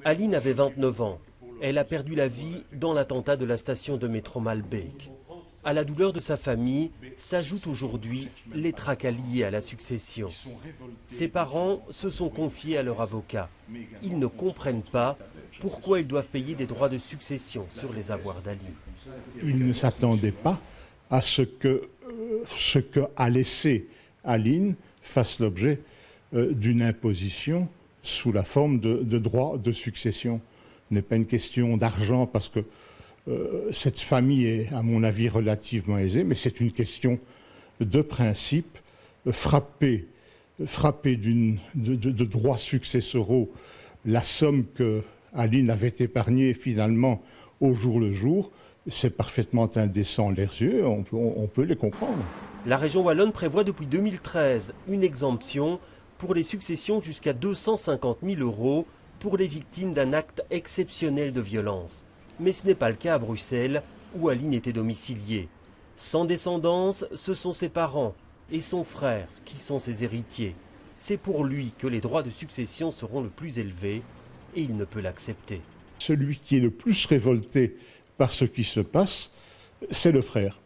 Aline avait 29 ans. Elle a perdu la vie dans l'attentat de la station de métro Malbec. À la douleur de sa famille s'ajoutent aujourd'hui les tracas liés à la succession. Ses parents se sont confiés à leur avocat. Ils ne comprennent pas pourquoi ils doivent payer des droits de succession sur les avoirs d'Aline. Ils ne s'attendaient pas à ce que a laissé Aline fasse l'objet d'une imposition sous la forme de droits de succession. Ce n'est pas une question d'argent parce que cette famille est, à mon avis, relativement aisée, mais c'est une question de principe. Frapper de droits successoraux la somme que Aline avait épargnée finalement au jour le jour, c'est parfaitement indécent à leurs yeux, on peut les comprendre. La région wallonne prévoit depuis 2013 une exemption pour les successions jusqu'à 250 000 € pour les victimes d'un acte exceptionnel de violence. Mais ce n'est pas le cas à Bruxelles, où Aline était domiciliée. Sans descendance, ce sont ses parents et son frère qui sont ses héritiers. C'est pour lui que les droits de succession seront le plus élevés et il ne peut l'accepter. Celui qui est le plus révolté par ce qui se passe, c'est le frère,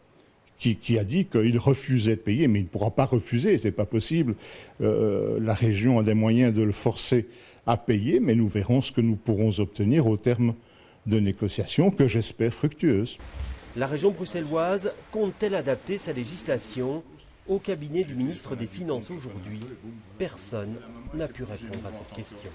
qui a dit qu'il refusait de payer, mais il ne pourra pas refuser, ce n'est pas possible. La région a des moyens de le forcer à payer, mais nous verrons ce que nous pourrons obtenir au terme de négociations que j'espère fructueuses. La région bruxelloise compte-t-elle adapter sa législation? Au cabinet du ministre des Finances aujourd'hui, personne n'a pu répondre à cette question.